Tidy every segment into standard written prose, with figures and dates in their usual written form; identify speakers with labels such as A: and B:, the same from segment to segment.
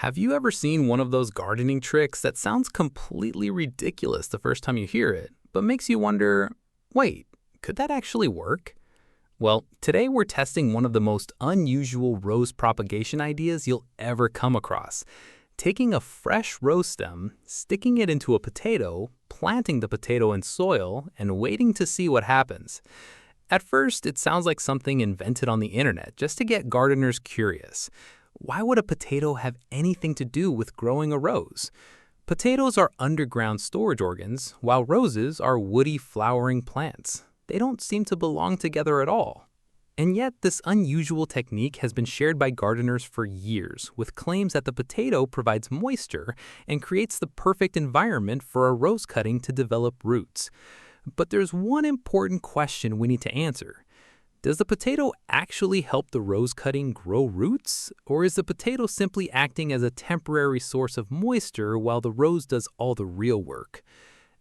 A: Have you ever seen one of those gardening tricks that sounds completely ridiculous the first time you hear it, but makes you wonder, wait, could that actually work? Well, today we're testing one of the most unusual rose propagation ideas you'll ever come across. Taking a fresh rose stem, sticking it into a potato, planting the potato in soil, and waiting to see what happens. At first, it sounds like something invented on the internet just to get gardeners curious. Why would a potato have anything to do with growing a rose? Potatoes are underground storage organs, while roses are woody flowering plants. They don't seem to belong together at all. And yet, this unusual technique has been shared by gardeners for years, with claims that the potato provides moisture and creates the perfect environment for a rose cutting to develop roots. But there's one important question we need to answer. Does the potato actually help the rose cutting grow roots, or is the potato simply acting as a temporary source of moisture while the rose does all the real work?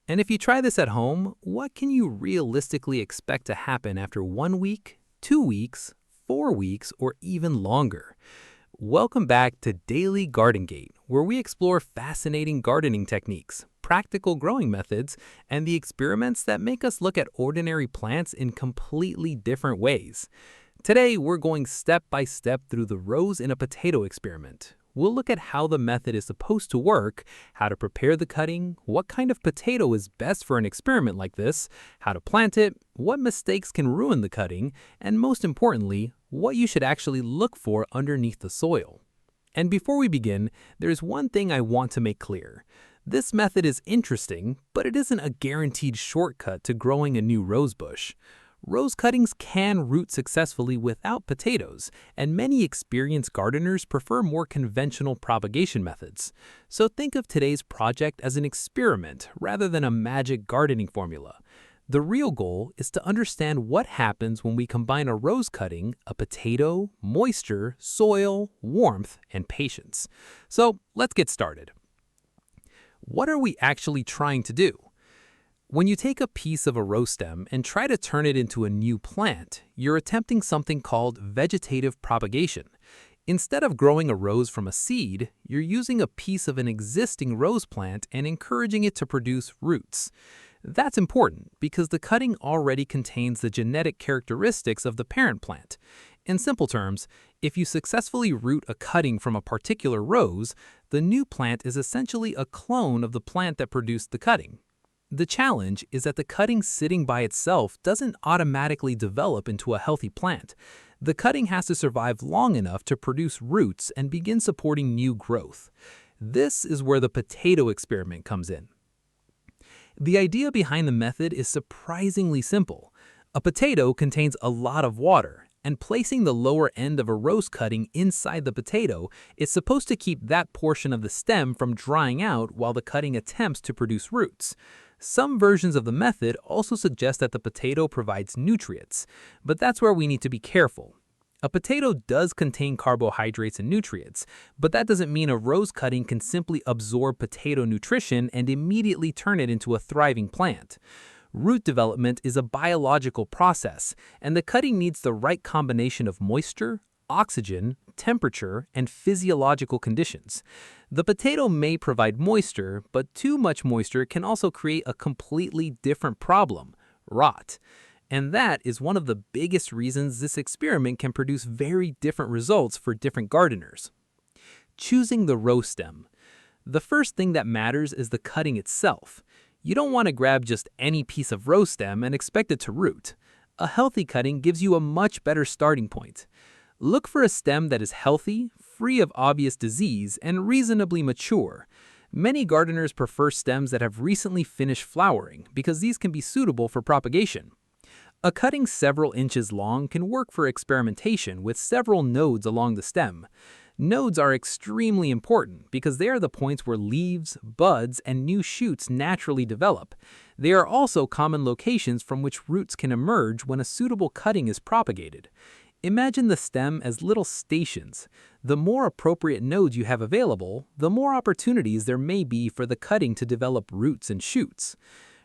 A: And if you try this at home, what can you realistically expect to happen after 1 week, 2 weeks, 4 weeks, or even longer? Welcome back to Daily Garden Gate, where we explore fascinating gardening techniques, practical growing methods, and the experiments that make us look at ordinary plants in completely different ways. Today, we're going step by step through the rose in a potato experiment. We'll look at how the method is supposed to work, how to prepare the cutting, what kind of potato is best for an experiment like this, how to plant it, what mistakes can ruin the cutting, and most importantly, what you should actually look for underneath the soil. And before we begin, there's one thing I want to make clear. This method is interesting, but it isn't a guaranteed shortcut to growing a new rose bush. Rose cuttings can root successfully without potatoes, and many experienced gardeners prefer more conventional propagation methods. So think of today's project as an experiment rather than a magic gardening formula. The real goal is to understand what happens when we combine a rose cutting, a potato, moisture, soil, warmth, and patience. So let's get started. What are we actually trying to do? When you take a piece of a rose stem and try to turn it into a new plant, you're attempting something called vegetative propagation. Instead of growing a rose from a seed, you're using a piece of an existing rose plant and encouraging it to produce roots. That's important because the cutting already contains the genetic characteristics of the parent plant. In simple terms, if you successfully root a cutting from a particular rose, the new plant is essentially a clone of the plant that produced the cutting. The challenge is that the cutting sitting by itself doesn't automatically develop into a healthy plant. The cutting has to survive long enough to produce roots and begin supporting new growth. This is where the potato experiment comes in. The idea behind the method is surprisingly simple. A potato contains a lot of water, and placing the lower end of a rose cutting inside the potato is supposed to keep that portion of the stem from drying out while the cutting attempts to produce roots. Some versions of the method also suggest that the potato provides nutrients, but that's where we need to be careful. A potato does contain carbohydrates and nutrients, but that doesn't mean a rose cutting can simply absorb potato nutrition and immediately turn it into a thriving plant. Root development is a biological process, and the cutting needs the right combination of moisture, oxygen, temperature, and physiological conditions. The potato may provide moisture, but too much moisture can also create a completely different problem: rot. And that is one of the biggest reasons this experiment can produce very different results for different gardeners. Choosing the rose stem. The first thing that matters is the cutting itself. You don't want to grab just any piece of rose stem and expect it to root. A healthy cutting gives you a much better starting point. Look for a stem that is healthy, free of obvious disease, and reasonably mature. Many gardeners prefer stems that have recently finished flowering because these can be suitable for propagation. A cutting several inches long can work for experimentation with several nodes along the stem. Nodes are extremely important because they are the points where leaves, buds, and new shoots naturally develop. They are also common locations from which roots can emerge when a suitable cutting is propagated. Imagine the stem as little stations. The more appropriate nodes you have available, the more opportunities there may be for the cutting to develop roots and shoots.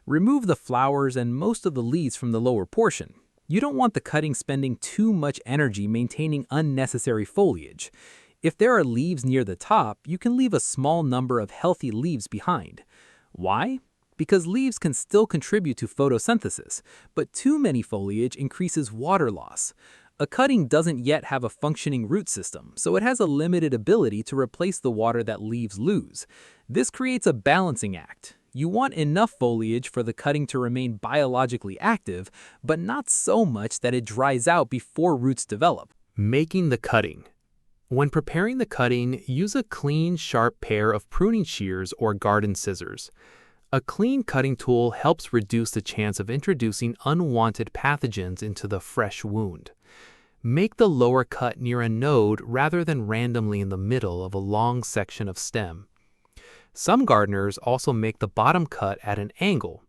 A: Remove the flowers and most of the leaves from the lower portion. You don't want the cutting spending too much energy maintaining unnecessary foliage.
B: If there are leaves near the top, you can leave a small number of healthy leaves behind. Why? Because leaves can still contribute to photosynthesis, but too many foliage increases water loss. A cutting doesn't yet have a functioning root system, so it has a limited ability to replace the water that leaves lose. This creates a balancing act. You want enough foliage for the cutting to remain biologically active, but not so much that it dries out before roots develop.
A: Making the cutting. When preparing the cutting, use a clean, sharp pair of pruning shears or garden scissors. A clean cutting tool helps reduce the chance of introducing unwanted pathogens into the fresh wound. Make the lower cut near a node rather than randomly in the middle of a long section of stem. Some gardeners also make the bottom cut at an angle.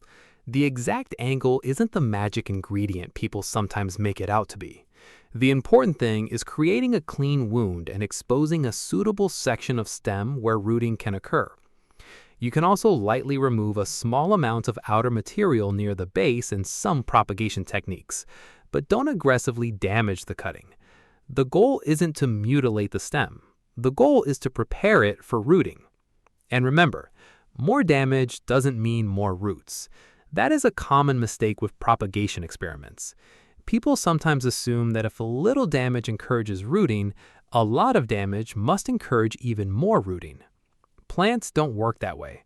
A: The exact angle isn't the magic ingredient people sometimes make it out to be. The important thing is creating a clean wound and exposing a suitable section of stem where rooting can occur. You can also lightly remove a small amount of outer material near the base in some propagation techniques, but don't aggressively damage the cutting. The goal isn't to mutilate the stem. The goal is to prepare it for rooting. And remember, more damage doesn't mean more roots. That is a common mistake with propagation experiments. People sometimes assume that if a little damage encourages rooting, a lot of damage must encourage even more rooting. Plants don't work that way.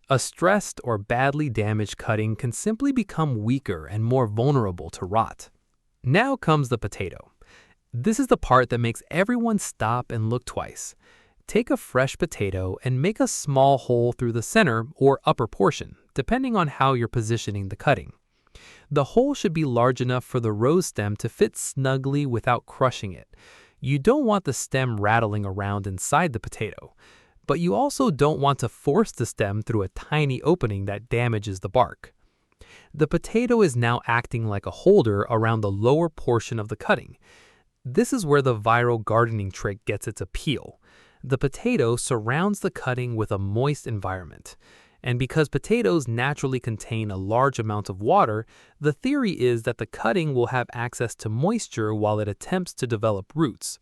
A: A stressed or badly damaged cutting can simply become weaker and more vulnerable to rot. Now comes the potato. This is the part that makes everyone stop and look twice. Take a fresh potato and make a small hole through the center or upper portion, depending on how you're positioning the cutting. The hole should be large enough for the rose stem to fit snugly without crushing it. You don't want the stem rattling around inside the potato, but you also don't want to force the stem through a tiny opening that damages the bark. The potato is now acting like a holder around the lower portion of the cutting. This is where the viral gardening trick gets its appeal. The potato surrounds the cutting with a moist environment. And because potatoes naturally contain a large amount of water, the theory is that the cutting will have access to moisture while it attempts to develop roots.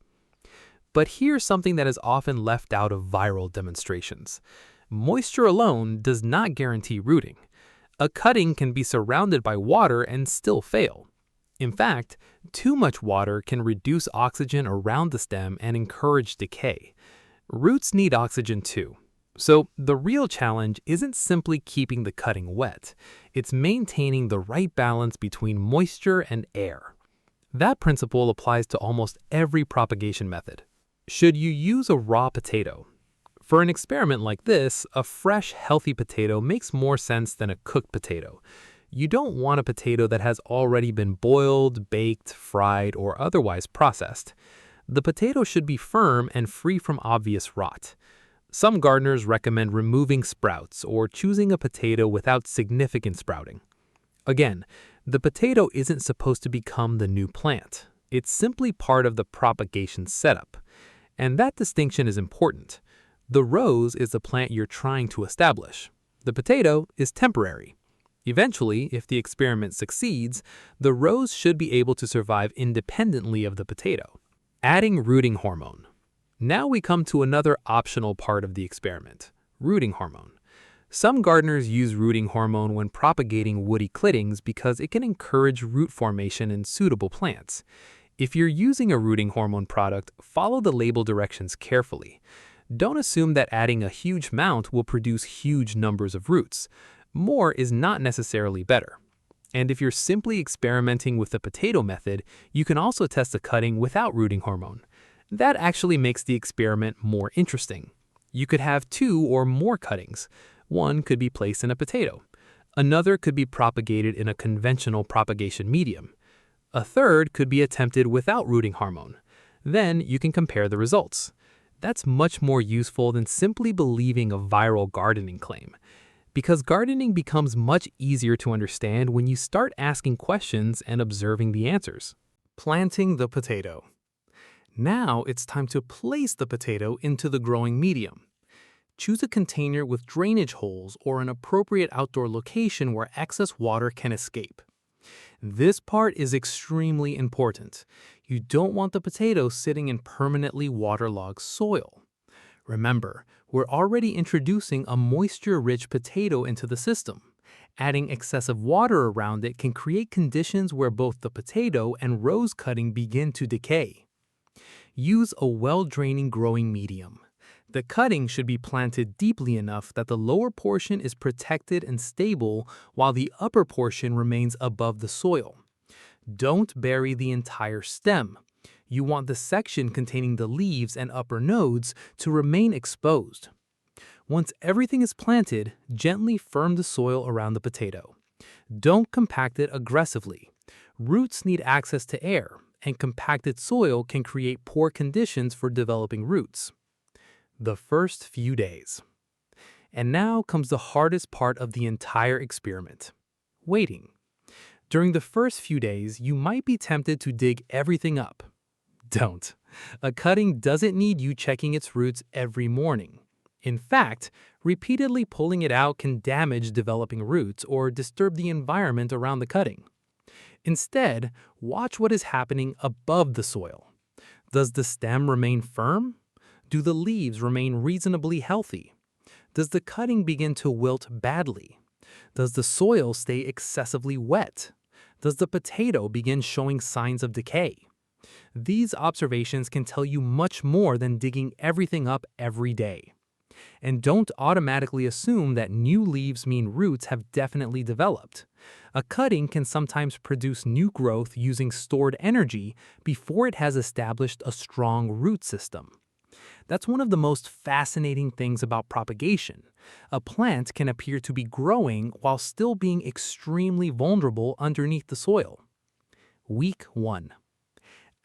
A: But here's something that is often left out of viral demonstrations. Moisture alone does not guarantee rooting. A cutting can be surrounded by water and still fail. In fact, too much water can reduce oxygen around the stem and encourage decay. Roots need oxygen too. So the real challenge isn't simply keeping the cutting wet, it's maintaining the right balance between moisture and air. That principle applies to almost every propagation method. Should you use a raw potato? For an experiment like this, a fresh, healthy potato makes more sense than a cooked potato. You don't want a potato that has already been boiled, baked, fried, or otherwise processed. The potato should be firm and free from obvious rot. Some gardeners recommend removing sprouts or choosing a potato without significant sprouting. Again, the potato isn't supposed to become the new plant. It's simply part of the propagation setup. And that distinction is important. The rose is the plant you're trying to establish. The potato is temporary. Eventually, if the experiment succeeds, the rose should be able to survive independently of the potato. Adding rooting hormone. Now we come to another optional part of the experiment, rooting hormone. Some gardeners use rooting hormone when propagating woody clittings because it can encourage root formation in suitable plants. If you're using a rooting hormone product, follow the label directions carefully. Don't assume that adding a huge amount will produce huge numbers of roots. More is not necessarily better. And if you're simply experimenting with the potato method, you can also test the cutting without rooting hormone. That actually makes the experiment more interesting. You could have 2 or more cuttings. One could be placed in a potato. Another could be propagated in a conventional propagation medium. A third could be attempted without rooting hormone. Then you can compare the results. That's much more useful than simply believing a viral gardening claim. Because gardening becomes much easier to understand when you start asking questions and observing the answers. Planting the potato. Now it's time to place the potato into the growing medium. Choose a container with drainage holes or an appropriate outdoor location where excess water can escape. This part is extremely important.
B: You don't want the potato sitting in permanently waterlogged soil. Remember, we're already introducing a moisture-rich potato into the system. Adding excessive water around it can create conditions where both the potato and rose cutting begin to decay. Use a well-draining growing medium. The cutting should be planted deeply enough that the lower portion is protected and stable while the upper portion remains above the soil. Don't bury the entire stem. You want the section containing the leaves and upper nodes to remain exposed. Once everything is planted, gently firm the soil around the potato. Don't compact it aggressively. Roots need access to air, and compacted soil can create poor conditions for developing roots. The first few days. And now comes the hardest part of the entire experiment: waiting. During the first few days, you might be tempted to dig everything up. Don't. A cutting doesn't need you checking its roots every morning. In fact, repeatedly pulling it out can damage developing roots or disturb the environment around the cutting. Instead, watch what is happening above the soil. Does the stem remain firm? Do the leaves remain reasonably healthy? Does the cutting begin to wilt badly? Does the soil stay excessively wet? Does the potato begin showing signs of decay? These observations can tell you much more than digging everything up every day. And don't automatically assume that new leaves mean roots have definitely developed. A cutting can sometimes produce new growth using stored energy before it has established a strong root system. That's one of the most fascinating things about propagation. A plant can appear to be growing while still being extremely vulnerable underneath the soil. Week 1.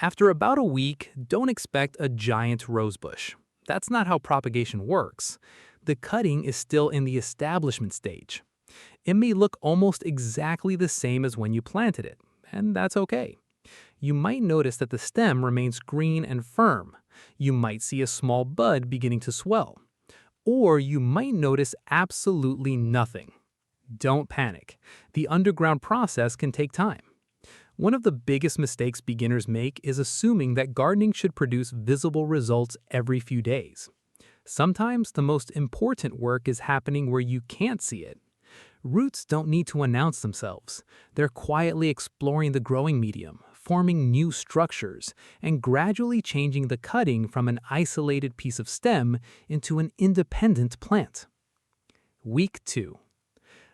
B: After about a week, don't expect a giant rosebush. That's not how propagation works. The cutting is still in the establishment stage. It may look almost exactly the same as when you planted it, and that's okay. You might notice that the stem remains green and firm. You might see a small bud beginning to swell. Or you might notice absolutely nothing. Don't panic. The underground process can take time. One of the biggest mistakes beginners make is assuming that gardening should produce visible results every few days. Sometimes the most important work is happening where you can't see it. Roots don't need to announce themselves. They're quietly exploring the growing medium, forming new structures, and gradually changing the cutting from an isolated piece of stem into an independent plant. Week 2.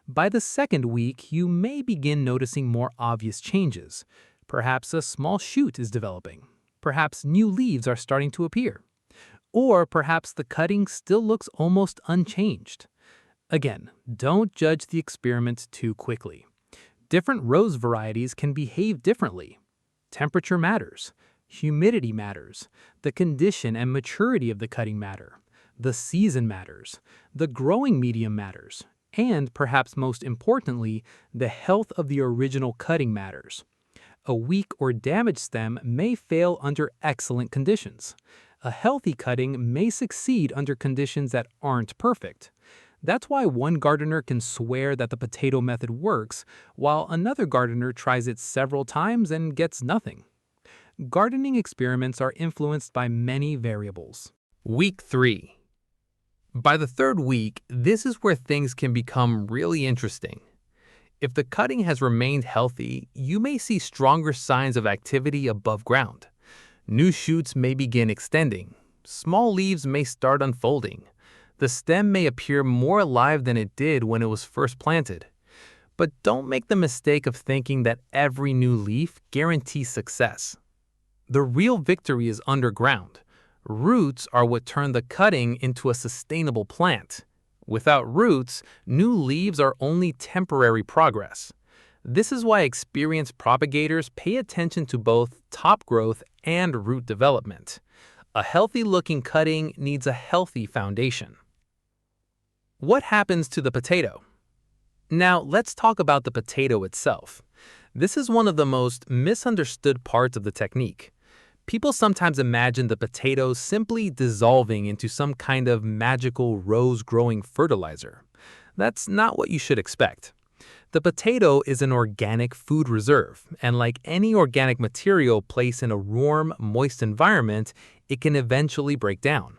B: By the second week, you may begin noticing more obvious changes. Perhaps a small shoot is developing. Perhaps new leaves are starting to appear. Or perhaps the cutting still looks almost unchanged. Again, don't judge the experiment too quickly. Different rose varieties can behave differently. Temperature matters. Humidity matters. The condition and maturity of the cutting matter. The season matters. The growing medium matters. And perhaps most importantly, the health of the original cutting matters. A weak or damaged stem may fail under excellent conditions. A healthy cutting may succeed under conditions that aren't perfect. That's why one gardener can swear that the potato method works, while another gardener tries it several times and gets nothing. Gardening experiments are influenced by many variables.
A: Week 3. By the third week, this is where things can become really interesting. If the cutting has remained healthy, you may see stronger signs of activity above ground. New shoots may begin extending. Small leaves may start unfolding. The stem may appear more alive than it did when it was first planted. But don't make the mistake of thinking that every new leaf guarantees success. The real victory is underground. Roots are what turn the cutting into a sustainable plant. Without roots, new leaves are only temporary progress. This is why experienced propagators pay attention to both top growth and root development. A healthy-looking cutting needs a healthy foundation. What happens to the potato? Now, let's talk about the potato itself. This is one of the most misunderstood parts of the technique. People sometimes imagine the potato simply dissolving into some kind of magical rose-growing fertilizer. That's not what you should expect. The potato is an organic food reserve, and like any organic material placed in a warm, moist environment, it can eventually break down.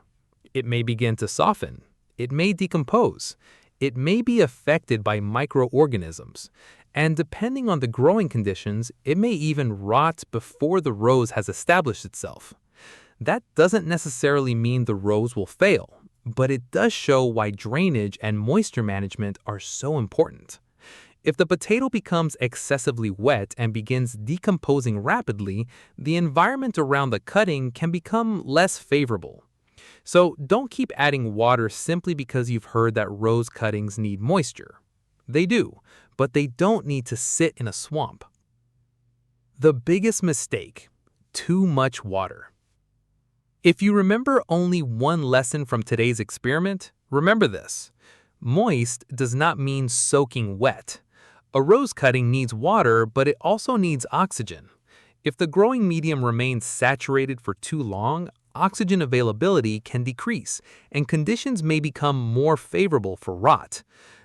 A: It may begin to soften. It may decompose. It may be affected by microorganisms. And depending on the growing conditions, it may even rot before the rose has established itself. That doesn't necessarily mean the rose will fail, but it does show why drainage and moisture management are so important. If the potato becomes excessively wet and begins decomposing rapidly, the environment around the cutting can become less favorable. So don't keep adding water simply because you've heard that rose cuttings need moisture. They do, but they don't need to sit in a swamp. The biggest mistake: too much water. If you remember only one lesson from today's experiment, remember this. Moist does not mean soaking wet. A rose cutting needs water, but it also needs oxygen. If the growing medium remains saturated for too long, oxygen availability can decrease, and conditions may become more favorable for rot.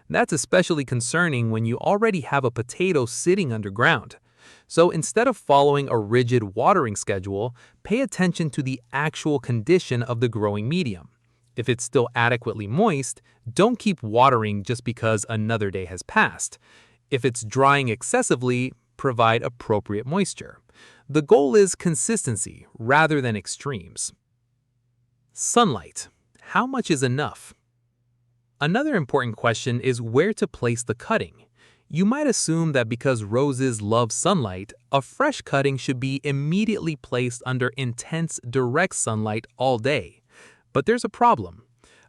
A: That's especially concerning when you already have a potato sitting underground. So instead of following a rigid watering schedule, pay attention to the actual condition of the growing medium. If it's still adequately moist, don't keep watering just because another day has passed. If it's drying excessively, provide appropriate moisture. The goal is consistency rather than extremes. Sunlight. How much is enough? Another important question is where to place the cutting. You might assume that because roses love sunlight, a fresh cutting should be immediately placed under intense, direct sunlight all day. But there's a problem.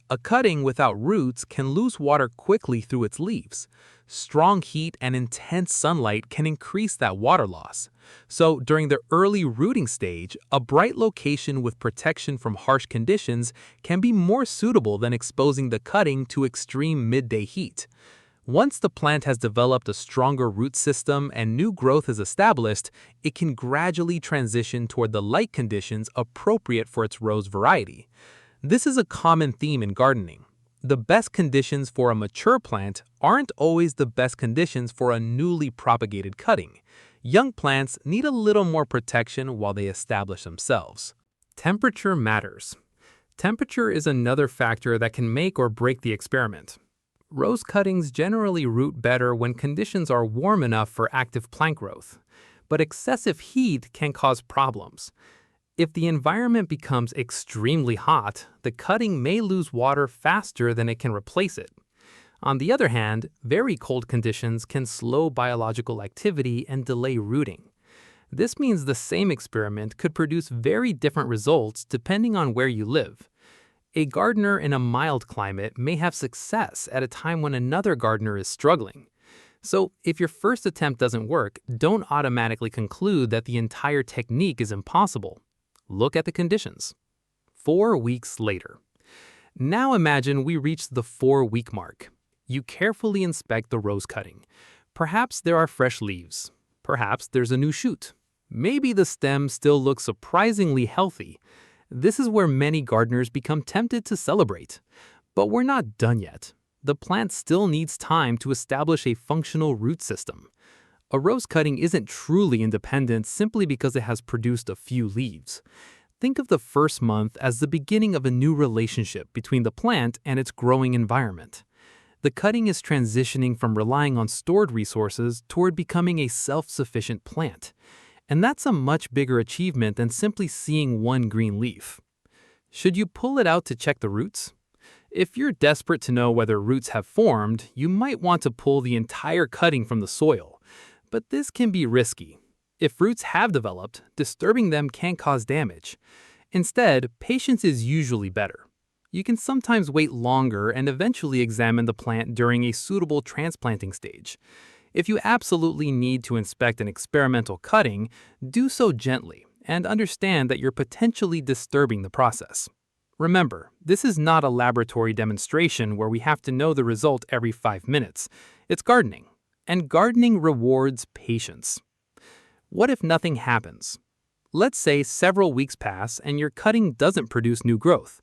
A: A cutting without roots can lose water quickly through its leaves. Strong heat and intense sunlight can increase that water loss. So during the early rooting stage, a bright location with protection from harsh conditions can be more suitable than exposing the cutting to extreme midday heat. Once the plant has developed a stronger root system and new growth is established, it can gradually transition toward the light conditions appropriate for its rose variety. This is a common theme in gardening. The best conditions for a mature plant aren't always the best conditions for a newly propagated cutting. Young plants need a little more protection while they establish themselves. Temperature matters. Temperature is another factor that can make or break the experiment. Rose cuttings generally root better when conditions are warm enough for active plant growth, but excessive heat can cause problems. If the environment becomes extremely hot, the cutting may lose water faster than it can replace it. On the other hand, very cold conditions can slow biological activity and delay rooting. This means the same experiment could produce very different results depending on where you live. A gardener in a mild climate may have success at a time when another gardener is struggling. So if your first attempt doesn't work, don't automatically conclude that the entire technique is impossible. Look at the conditions. 4 weeks later. Now imagine we reach the 4-week mark. You carefully inspect the rose cutting. Perhaps there are fresh leaves. Perhaps there's a new shoot. Maybe the stem still looks surprisingly healthy. This is where many gardeners become tempted to celebrate. But we're not done yet. The plant still needs time to establish a functional root system. A rose cutting isn't truly independent simply because it has produced a few leaves. Think of the first month as the beginning of a new relationship between the plant and its growing environment. The cutting is transitioning from relying on stored resources toward becoming a self-sufficient plant. And that's a much bigger achievement than simply seeing one green leaf. Should you pull it out to check the roots? If you're desperate to know whether roots have formed, you might want to pull the entire cutting from the soil. But this can be risky. If roots have developed, disturbing them can cause damage. Instead, patience is usually better. You can sometimes wait longer and eventually examine the plant during a suitable transplanting stage. If you absolutely need to inspect an experimental cutting, do so gently and understand that you're potentially disturbing the process. Remember, this is not a laboratory demonstration where we have to know the result every 5 minutes. It's gardening. And gardening rewards patience. What if nothing happens? Let's say several weeks pass and your cutting doesn't produce new growth.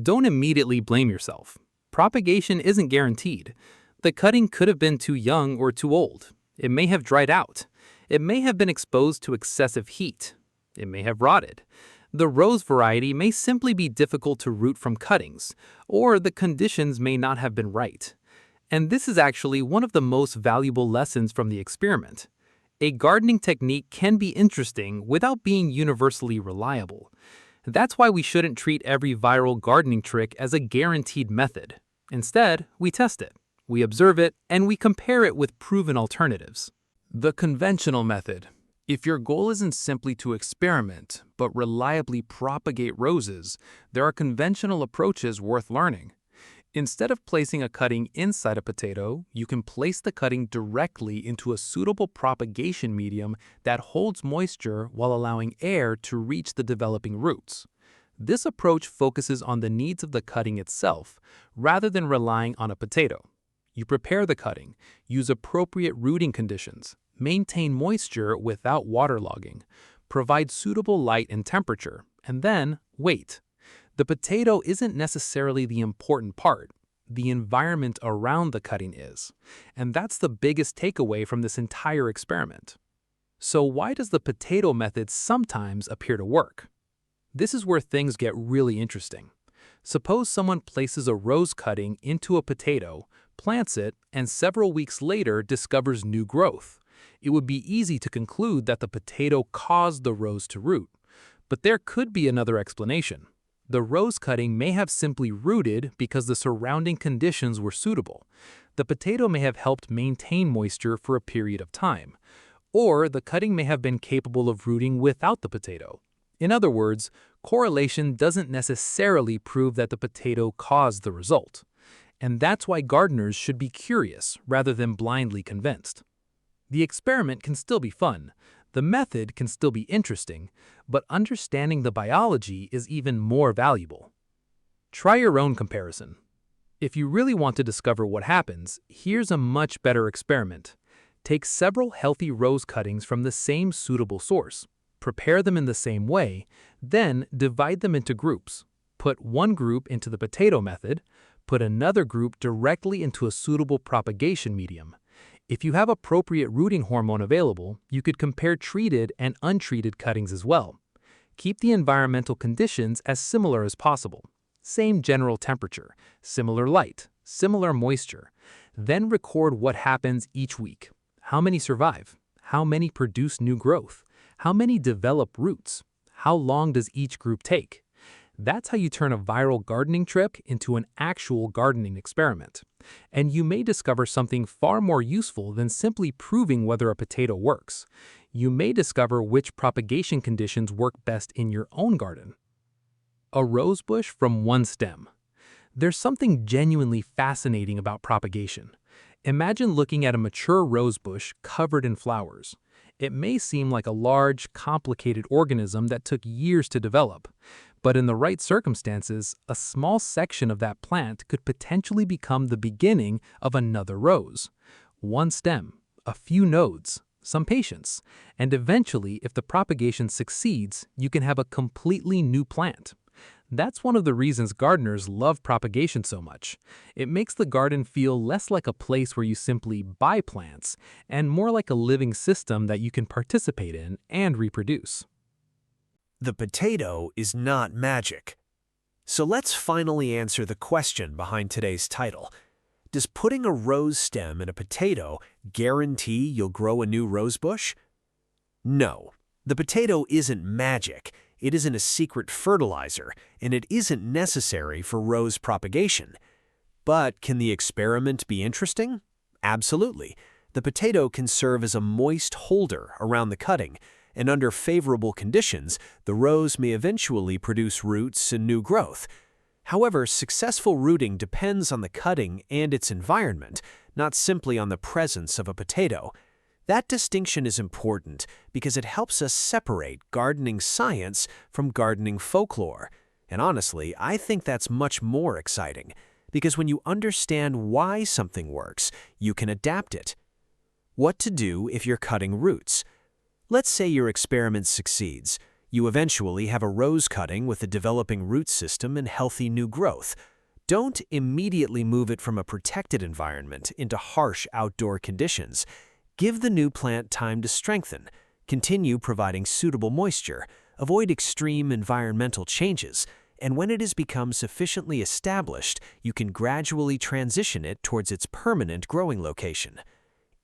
A: Don't immediately blame yourself. Propagation isn't guaranteed.
B: The cutting could have been too young or too old. It may have dried out. It may have been exposed to excessive heat. It may have rotted. The rose variety may simply be difficult to root from cuttings, or the conditions may not have been right. And this is actually one of the most valuable lessons from the experiment. A gardening technique can be interesting without being universally reliable. That's why we shouldn't treat every viral gardening trick as a guaranteed method. Instead, we test it, we observe it, and we compare it with proven alternatives.
A: The conventional method. If your goal isn't simply to experiment, but reliably propagate roses, there are conventional approaches worth learning. Instead of placing a cutting inside a potato, you can place the cutting directly into a suitable propagation medium that holds moisture while allowing air to reach the developing roots. This approach focuses on the needs of the cutting itself, rather than relying on a potato. You prepare the cutting, use appropriate rooting conditions, maintain moisture without waterlogging, provide suitable light and temperature, and then wait. The potato isn't necessarily the important part. The environment around the cutting is. And that's the biggest takeaway from this entire experiment. So why does the potato method sometimes appear to work? This is where things get really interesting. Suppose someone places a rose cutting into a potato, plants it, and several weeks later discovers new growth. It would be easy to conclude that the potato caused the rose to root. But there could be another explanation. The rose cutting may have simply rooted because the surrounding conditions were suitable. The potato may have helped maintain moisture for a period of time. Or the cutting may have been capable of rooting without the potato. In other words, correlation doesn't necessarily prove that the potato caused the result. And that's why gardeners should be curious rather than blindly convinced. The experiment can still be fun. The method can still be interesting, but understanding the biology is even more valuable. Try your own comparison. If you really want to discover what happens, here's a much better experiment. Take several healthy rose cuttings from the same suitable source, prepare them in the same way, then divide them into groups. Put one group into the potato method, put another group directly into a suitable propagation medium. If you have appropriate rooting hormone available, you could compare treated and untreated cuttings as well. Keep the environmental conditions as similar as possible. Same general temperature, similar light, similar moisture. Then record what happens each week. How many survive? How many produce new growth? How many develop roots? How long does each group take? That's how you turn a viral gardening trick into an actual gardening experiment. And you may discover something far more useful than simply proving whether a potato works. You may discover which propagation conditions work best in your own garden. A rose bush from one stem. There's something genuinely fascinating about propagation. Imagine looking at a mature rose bush covered in flowers. It may seem like a large, complicated organism that took years to develop. But in the right circumstances, a small section of that plant could potentially become the beginning of another rose. One stem, a few nodes, some patience, and eventually, if the propagation succeeds, you can have a completely new plant. That's one of the reasons gardeners love propagation so much. It makes the garden feel less like a place where you simply buy plants, and more like a living system that you can participate in and reproduce.
C: The potato is not magic. So let's finally answer the question behind today's title. Does putting a rose stem in a potato guarantee you'll grow a new rose bush? No. The potato isn't magic. It isn't a secret fertilizer, and it isn't necessary for rose propagation. But can the experiment be interesting? Absolutely. The potato can serve as a moist holder around the cutting, and under favorable conditions, the rose may eventually produce roots and new growth. However, successful rooting depends on the cutting and its environment, not simply on the presence of a potato. That distinction is important because it helps us separate gardening science from gardening folklore. And honestly, I think that's much more exciting, because when you understand why something works, you can adapt it. What to do if you're cutting roots? Let's say your experiment succeeds. You eventually have a rose cutting with a developing root system and healthy new growth. Don't immediately move it from a protected environment into harsh outdoor conditions. Give the new plant time to strengthen. Continue providing suitable moisture. Avoid extreme environmental changes. And when it has become sufficiently established, you can gradually transition it towards its permanent growing location.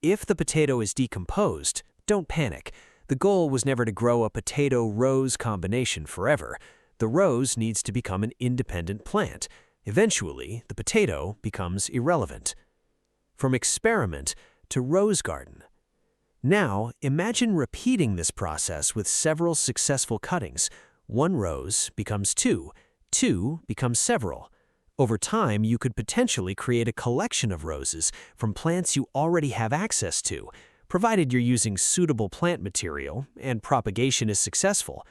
C: If the potato is decomposed, don't panic. The goal was never to grow a potato-rose combination forever. The rose needs to become an independent plant. Eventually, the potato becomes irrelevant. From experiment to rose garden. Now, imagine repeating this process with several successful cuttings. One rose becomes two, two becomes several. Over time, you could potentially create a collection of roses from plants you already have access to, provided you're using suitable plant material and propagation is successful.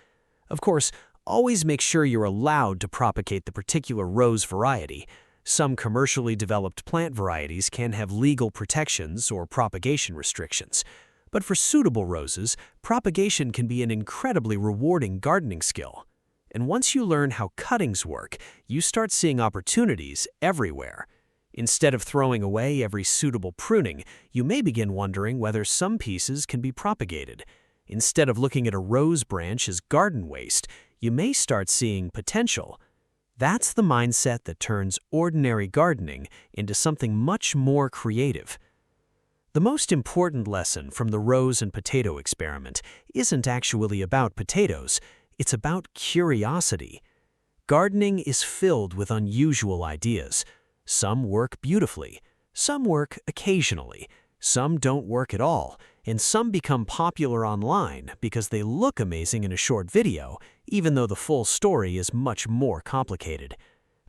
C: Of course, always make sure you're allowed to propagate the particular rose variety. Some commercially developed plant varieties can have legal protections or propagation restrictions. But for suitable roses, propagation can be an incredibly rewarding gardening skill. And once you learn how cuttings work, you start seeing opportunities everywhere. Instead of throwing away every suitable pruning, you may begin wondering whether some pieces can be propagated. Instead of looking at a rose branch as garden waste, you may start seeing potential. That's the mindset that turns ordinary gardening into something much more creative. The most important lesson from the rose and potato experiment isn't actually about potatoes, it's about curiosity. Gardening is filled with unusual ideas. Some work beautifully, some work occasionally, some don't work at all, and some become popular online because they look amazing in a short video, even though the full story is much more complicated.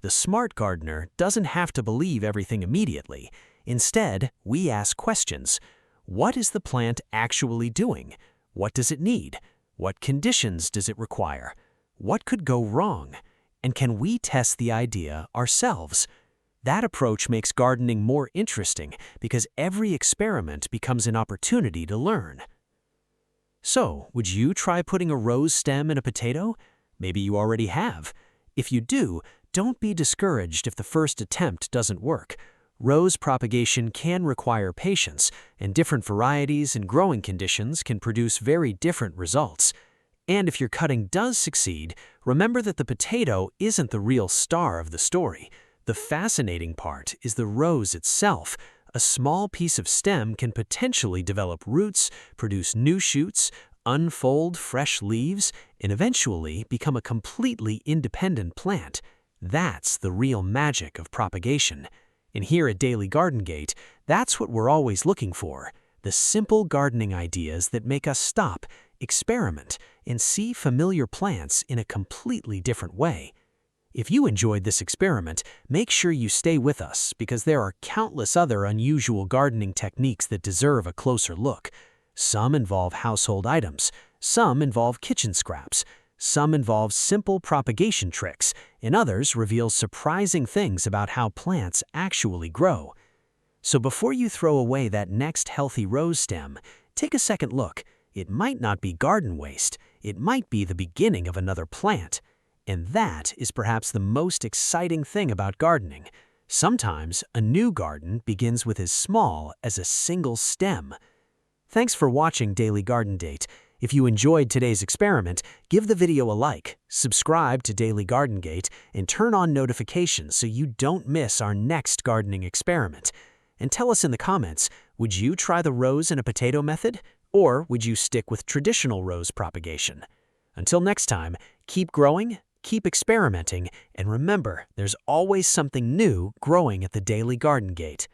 C: The smart gardener doesn't have to believe everything immediately. Instead, we ask questions. What is the plant actually doing? What does it need? What conditions does it require? What could go wrong? And can we test the idea ourselves? That approach makes gardening more interesting because every experiment becomes an opportunity to learn. So, would you try putting a rose stem in a potato? Maybe you already have. If you do, don't be discouraged if the first attempt doesn't work. Rose propagation can require patience, and different varieties and growing conditions can produce very different results. And if your cutting does succeed, remember that the potato isn't the real star of the story. The fascinating part is the rose itself. A small piece of stem can potentially develop roots, produce new shoots, unfold fresh leaves, and eventually become a completely independent plant. That's the real magic of propagation. And here at Daily Garden Gate, that's what we're always looking for, the simple gardening ideas that make us stop, experiment, and see familiar plants in a completely different way. If you enjoyed this experiment, make sure you stay with us because there are countless other unusual gardening techniques that deserve a closer look. Some involve household items, some involve kitchen scraps, some involve simple propagation tricks, and others reveal surprising things about how plants actually grow. So before you throw away that next healthy rose stem, take a second look. It might not be garden waste, it might be the beginning of another plant. And that is perhaps the most exciting thing about gardening. Sometimes a new garden begins with as small as a single stem. Thanks for watching Daily Garden Date. If you enjoyed today's experiment, give the video a like, subscribe to Daily Garden Gate, and turn on notifications so you don't miss our next gardening experiment. And tell us in the comments, would you try the rose and a potato method? Or would you stick with traditional rose propagation? Until next time, keep growing, keep experimenting, and remember, there's always something new growing at the Daily Garden Gate.